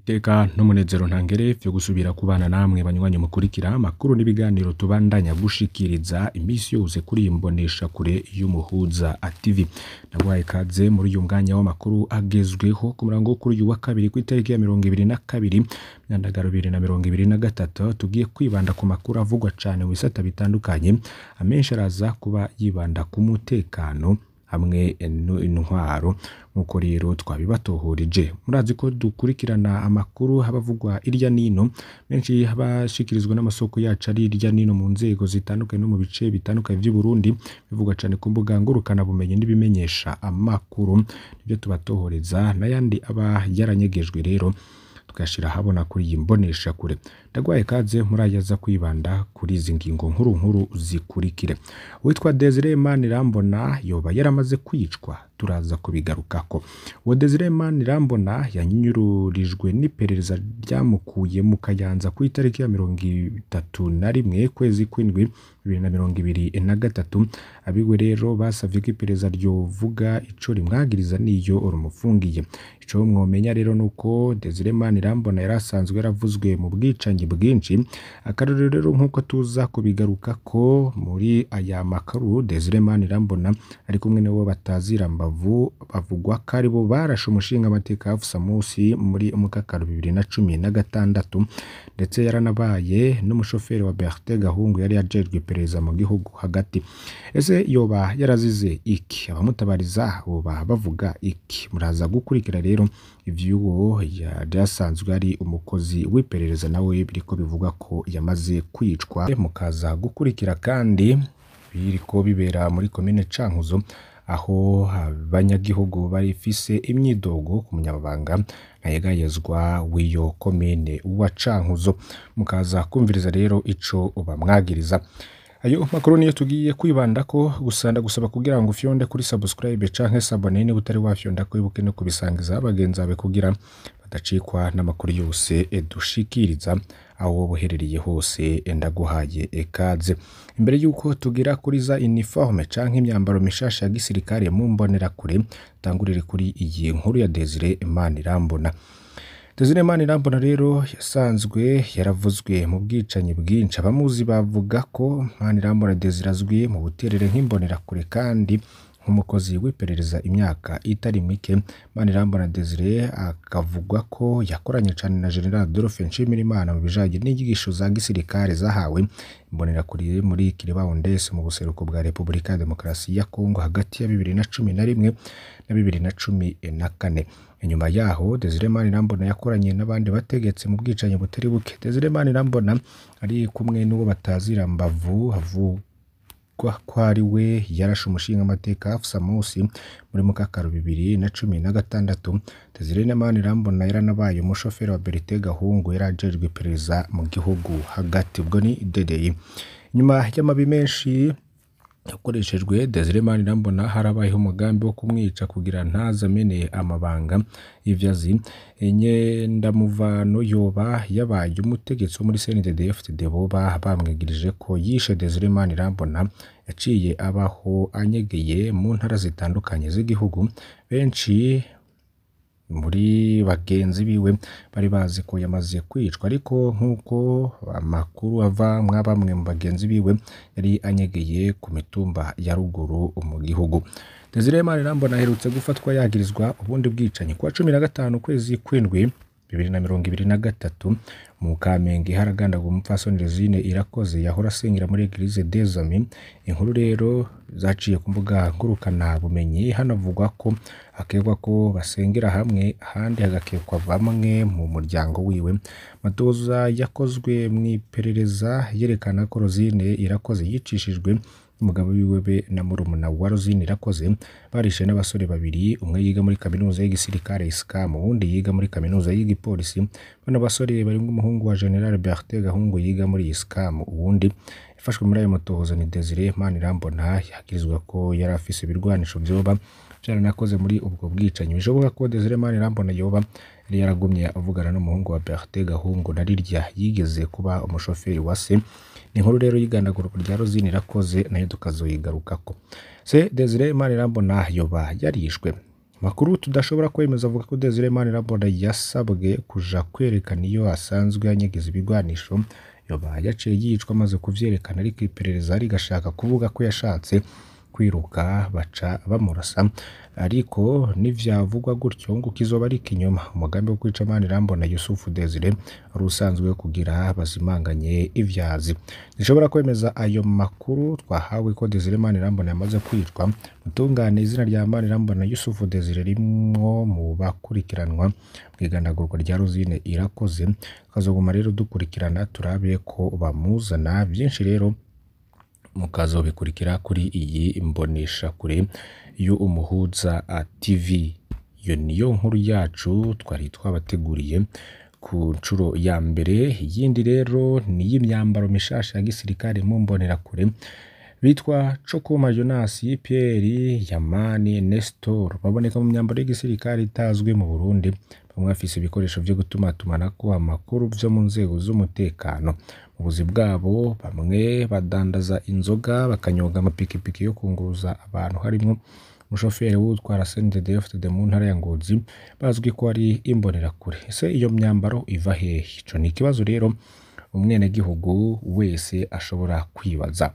Iteka n'umunezero ntangere vyo gusubira kubana namwe banywanyi mukurikira amakuru n'ibiganiro tubandanya gushikiriza imisi yose kuri imbonesha kure y'Umuhuza TV. Nagwaye kaze muri uyu mwanya w'amakuru agezweho ku murango kuri uyu wa kabiri ku itariki ya 22 Nyandagaro 2023 tugiye kwibanda ku makuru avugwa cane mu bisata bitandukanye, amenshi araza kuba yibanda ku mutekano hamwe n'intwaro. Nkuko rero twabibatohoreje, murazi ko dukurikirana amakuru habavugwa irya nino, menshi habashikirizwa n'amasoko yacu ari irya nino mu nzego zitandukanye no mu bice bitandukanye by'u Burundi, bivugwa cyane ku mbuga ngurukana bumenyi n'ibimenyesha amakuru, nibyo tubatohoreza n'ayandi aba yaranyegejwe rero tukashira habona kuri iyi mbonesha kure. Ndagwaye kaze murayaza kwibanda kuri izi ngingo nkuru zikurikire. Witwa Desire Manirambona yoba yaramaze kwicwa, turaza kubigarukako. Uwo Desire Manirambona yanyururijwe n'iperereza ryamukuye mu Kayanza ku itariki ya 31 kwezi kw'indwi 2023. Abiwe rero basavye ko iperereza ryovuga ico rimwagiriza niyo urumufungiye. Ico mwomenya rero nuko Desire Manirambona yarasanzwe yaravuzwe mu bwicanyi bwinshi. Akarorero rero nkuko tuza kubigaruka ko muri aya makuru, Desire Manirambona ari kumwe n'abo batazira mbavu bavugwa ko ari bo barashe umushinga amateka Afsa Musi muri umukakaro 2016, ndetse yaranabaye n'umushoferi wa Bertin Gahungu yari yajejwe iperereza mu gihugu hagati. Ese yoba yarazize iki? Abamutabariza boba bavuga iki? Muraza gukurikira rero ivyuwo yasanzwe ari umukozi w'iperereza nawe biriko bivuga ko yamaze kwicwa. Mukaza gukurikira kandi biriko bibera muri komine Cankuzo, aho abanyagihugu barifise imyidogo ku munyabanga nayegayezwa w'iyo komine wa Cankuzo. Mukaza kumviriza rero ico bamwagiriza. Ayo makuru niyo tugiye kwibandako, gusanda gusaba kugira ngo ufyonde kuri subscribe canke s'abone ni butari wafyonda ko ibuke no kubisangiza abagenzi bawe kugira badacikwa n'amakuru yose dushikiriza aho buherereye hose. Ndaguhaye ekaze. Imbere yuko tugira kuri za uniforme canke imyambaro mishasha ya gisirikare mu mbonera kure, tangurire kuri iyi nkuru ya Desire Manirambona. Desire Manirambona rero yasanzwe yaravuzwe mu bwicanyi bwinshi. Abamuzi bavuga ko Manirambona Desire azwi mu buterere nk'imbonera kure kandi nk'umukozi w'iperereza imyaka itari mike. Manirambona Desire akavugwa ko yakoranye cyane na General Adolphe Nshimirimana mu bijanye n'inyigisho za gisirikare zahawe imbonera kure muri Kiribawondese mu buseruko bwa Repubulika ya Demokarasi ya Kongo hagati ya 2011 na 2014. Inyuma yaho Desire Manirambona yakoranye n'abandi bategetse mu bwicanyi butari buke. Desire Manirambona ari kumwe n'uwo batazira mbavu havugwa ko ari we yarashe umushinga amateka Afsa Musi muri mukakaro 2016. Desire Manirambona yaranabaye umushoferi wa Bertin Gahungu yarajejwe iperereza mu gihugu hagati, ubwo ni DDI. Nyuma y'amabi menshi yakoreshejwe Desire Manirambona harabayeho umugambi wo kumwica kugira ntazamene amabanga y'ivyazi. Nyendamuvano yoba yabaye umutegetsi wo muri CNDD-FDD boba bamwigirije ko yishe Desire Manirambona yaciye abaho anyegeye mu ntara zitandukanye z'igihugu. Benshi muri bagenzi biwe bari bazi ko yamaze kwicwa, ariko nkuko amakuru ava mwabamwe mu bagenzi biwe yari anyegeye ku mitumba ya ruguru mu gihugu. Desire Manirambona aherutse gufatwa yagirizwa ubundi bwicanyi kwa 15 kwezi kw'indwi 2023 mu Kamenge haragandagwa umupfasoni Rosine Irakoze yahora asengera muri Eglise des Amis. Inkuru rero zaciye ku mbuga ngurukana bumenyi, hanavugwa ko akekwa ko basengera hamwe, ahandi hagakekwa bamwe mu muryango wiwe. Matoza yakozwe mu iperereza yerekana ko Rosine Irakoze yicishijwe umugabo wiwe na murumuna wa Rosine Irakoze barishe n'abasore babiri, umwe yiga muri kaminuza y'igisirikare ISCAM, uwundi yiga muri kaminuza y'igipolisi. Bano basore bari umuhungu wa General Bertin Gahungu yiga muri ISCAM, uwundi ifashwe muri ayo matohoza ni Desire Manirambona. Yagirizwa ko yari afise ibirwanisho vyoba vyaranakoze muri ubwo bwicanyi. Bishoboka ko Desire Manirambona yoba yari yaragumye avugana n'umuhungu wa Bertin Gahungu narirya yigeze kuba umushoferi wa se. Ni inkuru rero y'igandagurwa rya Rosine Irakoze nayo tukazoyigarukako. Se Desire Manirambona yoba yarishwe Makuru tudashobora kwemeza avuga ko Desire Manirambona yasabwe kuja kwerekana iyo asanzwe yanyegeza ibigwanisho yoba yaciye yicwa amaze kuvyerekana, ariko iperereza rigashaka kuvuga ko yashatse kwiruka baca bamurasa, ariko nivyavugwa gutyo ngo kizoba ari ikinyoma. Umugambi wo kwica Manirambona Yusufu Desire wari usanzwe kugira bazimanganye ivyazi. Nishobora kwemeza ayo makuru twahawe ko Desire Manirambona yamaze kwicwa. Mutungane izina rya Manirambona Yusufu Desire rimwo mu bakurikiranwa mw'iganagurwa rya Rosine Irakoze, kazoguma rero dukurikirana turabe ko bamuzana. Byinshi rero mukazobikurikira kuri iyi mbonesha kure y'Umuhuza TV. Iyo niyo nkuru yacu twari twabateguriye ku ncuro ya mbere. Yindi rero ni y'imyambaro mishasha ya gisirikare mu mbonera kure bitwa Chokuma Jonas, Pierre, Yamani, Nestor baboneka mu myambaro y'igisirikare itazwi mu Burundi. Bamwe bafise ibikoresho byo gutumatumanako amakuru byo mu nzego z'umutekano. Mu buzi bwabo bamwe badandaza inzoga bakanyoga amapikipiki yo kunguruza abantu, harimo umushoferi w'utwara CNDD-FDD mu ntara ya Ngozi bazwi ko ari imbonera kure. Ese iyo myambaro iva hehe? Ico ni ikibazo rero umwenegihugu wese ashobora kwibaza.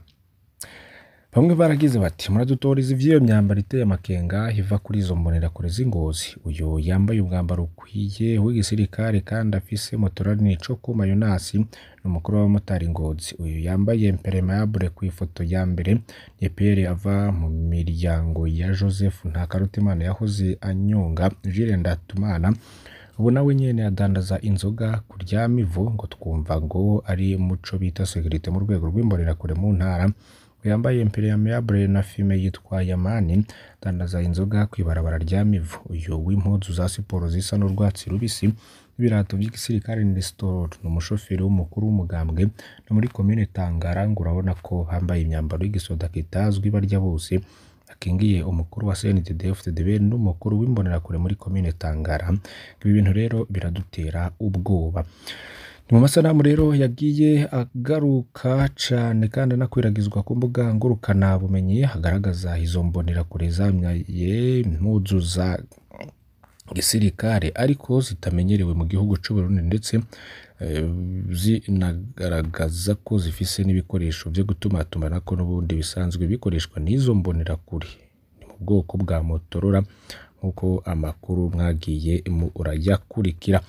Bamwe baragize bati muradutoriza ivy'iyo myambaro iteye amakenga iva kuri izo mbonera kure z'Ingozi. Uyo yambaye umwambaro ukwiye w'igisirikare kandi afise motorari ni Chokuma Jonas n'umukuru w'abamotari Ngozi. Uyu yambaye impermeable ku ifoto ya mbere ni Pierre ava mu miryango ya Joseph Ntakarutimana yahoze anyonga Jules Ndatumana. Ubu nawe nyene adandaza inzoga kurya mivu, ngo twumva ngo ari muco bita security mu rwego rw'imbonera kure mu ntara. Yambaye impermeable na fume yitwa Yamani dandaza inzoga kwibarabara rya mivu. Uyu w'impuzu za siporo zisa n'urwatsi rubisi ibirato by'igisirikare ni Nestor n'umushoferi w'umukuru w'umugambwe no muri commune Tangara. Ngo urabona ko bambaye imyambaro y'igisoda kitazwi barya bose akingiye umukuru wa CNDD-FDD n'umukuru w'imbonera kure muri commune Tangara. Ibi bintu rero biradutera ubwoba. Mu masanamu rero yagiye agaruka cane kandi anakwiragizwa ku mbuga ngurukana bumenyi hagaragaza izo mbonera kure zamyaye impuzu za gisirikare ariko zitamenyerewe mu gihugu c'u Burundi, ndetse zinagaragaza ko zifise n'ibikoresho byo gutumatumanako n'ubundi bisanzwe bikoreshwa n'izo mbonera kure. Ni mu bwoko bwa Motorola nk'uko amakuru mwagiye urayakurikira.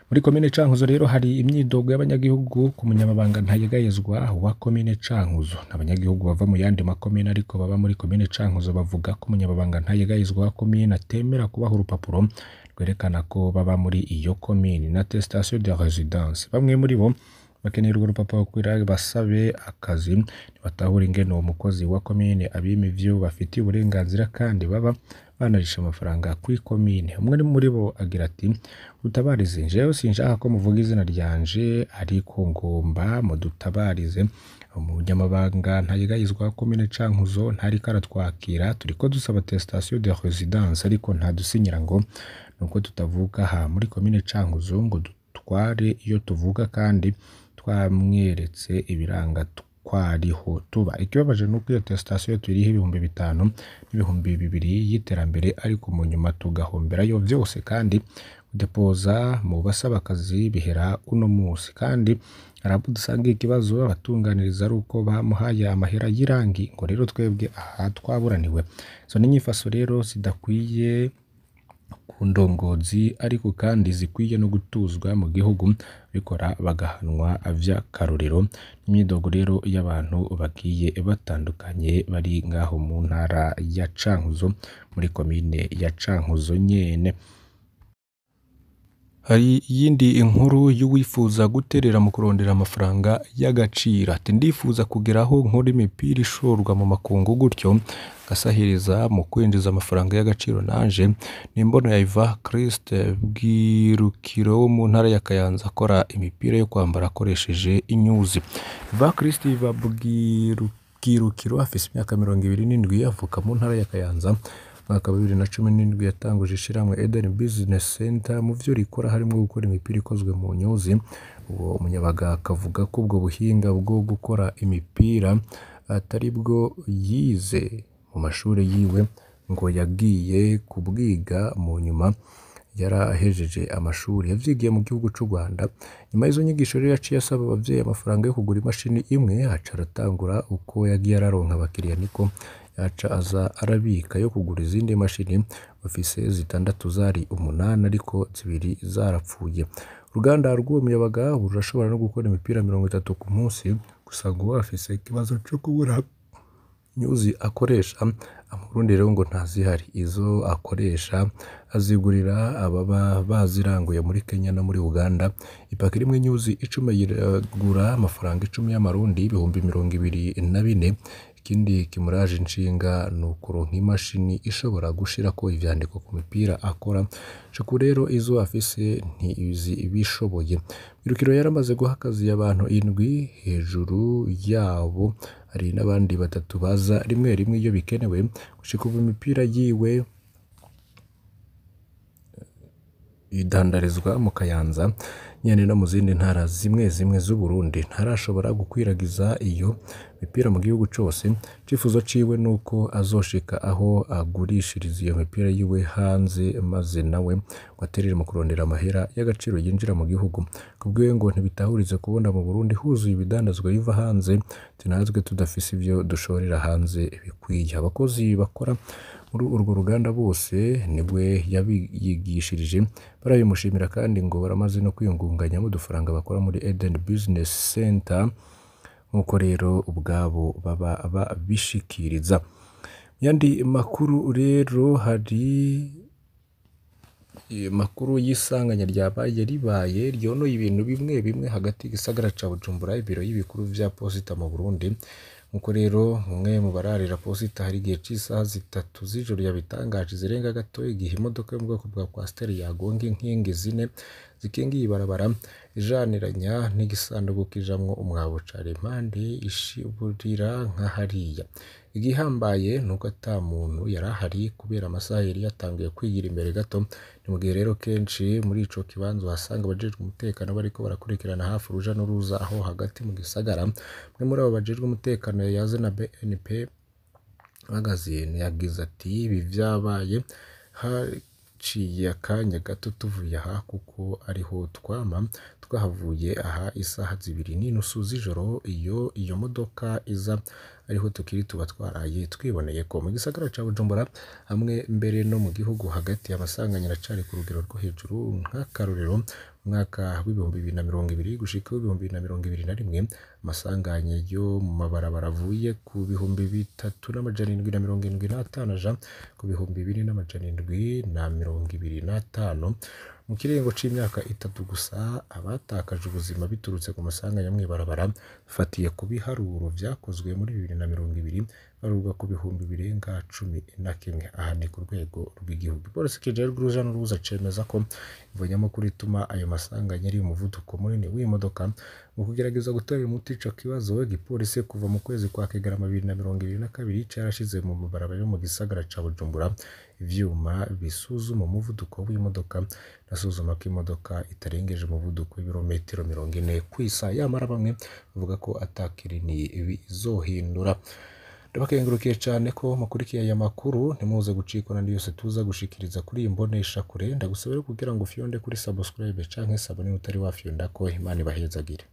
Muri komine Cankuzo rero hari imyidogo y'abanyagihugu ku munyamabanga ntayegayezwa wa komine Cankuzo. Abanyagihugu bava mu yandi makomine ariko baba muri komine Cankuzo bavuga ko umunyamabanga ntayegayezwa wa komine atemera kubaha urupapuro rwerekana ko baba muri iyo komine na attestation de résidence. Bamwe muri bo bakenera urwo rupapuro kugira basabe akazi, nibatahura ingene uwo mukozi wa komine abima ivyo bafitiye uburenganzira kandi baba banarisha amafaranga kuri komine. Umwe muri bo agira ati utabarize jewe sinshaka ko muvuga izina ryanje ariko ngomba mudutabarize. Umunyamabanga ntayegayezwa komine Cankuzo ntari karatwakira, turiko dusaba attestation de résidence ariko ntadusinyira ngo nuko tutavuga ha muri komine Cankuzo ngo dutware iyo tuvuga kandi twamweretse ibiranga twariho tuba. Ikibabaje nuko iyo attestation turiho 5,000 n'ibihumbi 2 y'iterambere ariko mu nyuma tugahomberayo vyose kandi depoza mu basaba akazi bihera uno musi. Kandi arabudusanga ikibazo abatunganiriza ari uko bamuhaye amahera y'irangi ngo rero twebwe aha twaburaniwe. Zo n'inyifaso rero zidakwiye ku ndongozi ariko kandi zikwiye no gutuzwa mu gihugu bikora bagahanwa vy'akarorero. Imyidogo rero y'abantu bagiye batandukanye bari ngaho mu ntara ya Cankuzo muri komine ya Cankuzo nyene. Hari yindi inkuru y'uwifuza guterera mu kurondera amafaranga y'agaciro. Ati ndifuza kugeraho nkora imipira ishorwa mu makungu gutyo gasahiriza mu kwinjiza amafaranga y'agaciro nanje. Nimbono ya Iva Christ Bwirukiro wo mu ntara ya Kayanza akora imipira yo kwambara akoresheje inyuzi. Iva Christ Bwirukiro afise imyaka 27 avuka mu ntara ya Kayanza. Mwaka 2017 yatanguje ishiramwe Eden Business Center mu vyo rikora harimo gukora imipira ikozwe mu nyuzi. Uwo munyabaga akavuga ko ubwo buhinga bwo gukora imipira atari bwo yize mu mashuri yiwe ngo yagiye kubwiga mu nyuma yarahejeje amashuri yavyigiye mu gihugu c'u Rwanda. Nyuma y'izo nyigisho rero yaciye asaba abavyeyi amafaranga yo kugura imashini imwe, aca aratangura uko yagiye araronka abakiriya niko yaca aza arabika yo kugura izindi mashini. Bafise 6 zari 8 ariko 2 zarapfuye. Uruganda rw'umuyabaga rurashobora no gukora imipira 30 ku munsi, gusa ngo afise ikibazo cyo kubura nyuzi akoresha. Amurundi rero ngo ntazihari, izo akoresha azigurira ababa baziranguye muri Kenya no muri Uganda. Ipaki rimwe nyuzi 10 yiragura amafaranga 10 y'amarundi ibihumbi 24. Ikindi kimuraje inshinga ni ukuronka imashini ishobora gushirako ivyandiko ku mipira akora. Cyo rero izo afise ntizi ibishoboye. Irukiro yaramaze guha akazi abantu 7, hejuru yabo hari n'abandi 3 baza rimwe rimwe iyo bikenewe. Gushika ubu imipira yiwe idandarizwa mu Kayanza nyene no mu zindi ntara zimwe zimwe z'u Burundi. Ntarashobora gukwiragiza iyo mipira mu gihugu cose. Cifuzo ciwe nuko azoshika aho agurishiriza iyo mipira yiwe hanze, maze nawe waterere mu kurondera amahera y'agaciro yinjira mu gihugu. Kubwiwe ngo ntibitahurize kubona mu Burundi huzuye ibidandazwa biva hanze, tinazwe tudafise ivyo dushorera hanze bikwiye. Abakozi bakora muri urwo ruganda bose nibwe yabiyigishirije, barabimushimira kandi ngo baramaze no kwiyungunganya mu dufaranga bakora muri Eden Business Center, nkuko rero ubwabo baba babishikiriza. Yandi makuru rero hari makuru y'isanganya ryabaye ryonoye ibintu bimwe bimwe hagati gisagara ca Bujumbura, ibiro y'ibikuru vya posita mu Burundi. Nkuko rero umwe mu bararira posita hari gihe c'isaha 3 z'ijoro yabitangaje zirenga gato, igihe imodoka yo mu bwoko bwa Coaster yagonga inkingi 4 zikingiye ibarabara ijaniranya n'igisanduku kijamwo umwabo cari impande ishiburira nka hariya. Igihambaye nuko ata muntu yarahari kubera amasaha yari yatangiye kwigira imbere gato. Ni mu gihe rero kenshi muri ico kibanza wasanga abajejwe umutekano bariko barakurikirana hafi uruja n'uruza aho hagati mu gisagara. Mwe muri abo bajejwe umutekano yaze na BNP magazine yagize ati ibi vyabaye haciye akanya gato tuvuye aha kuko ariho twahavuye aha isaha 2:30 z'ijoro. Iyo modoka iza ariho tukiri tuba twaraye twiboneye ko mu gisagara ca Bujumbura hamwe mbere no mu gihugu hagati amasanganya aracari ku rugero rwo hejuru. Nk'akarorero mwaka w'ibihumbi 2020 gushika 2021 amasanganya yo mu mabarabara avuye ku bihumbi 3,775 aja ku bihumbi 2,725 mu kiringo c'imyaka 3 gusa. Abatakaje ubuzima biturutse ku masanganya mw'ibarabara fatiye ku biharuro vyakozwe muri 2020 barurwa ku bihumbi birenga 11. Aha ni ku rwego rw'igihugu. Polisi kijejwe uruja n'uruza cemeza ko ivunyamakuru ituma ayo masanganya ari umuvuduko munini w'imodoka. Mu kugerageza gutorera umuti ico kibazo, igipolisi kuva mu kwezi kwa Kigarama 2022 carashize mu mabarabara yo mu gisagara ca Bujumbura ivyuma bisuzuma umuvuduko w'imodoka, nasuzuma ko imodoka itarengeje umuvuduko w'ibirometero 40 kw'isa. Yamara bamwe bavuga ko atakirini bizohindura. Ndabakengurukiye cyane ko mukurikiye aya makuru, ntimuze gucikwa n'andi yose tuza gushikiriza kuri iyi mbonesha kure. Ndagusabira kugira ngo ufyonde kuri subscribe canke sabone utari wafyonda ko Imana ibahezagire.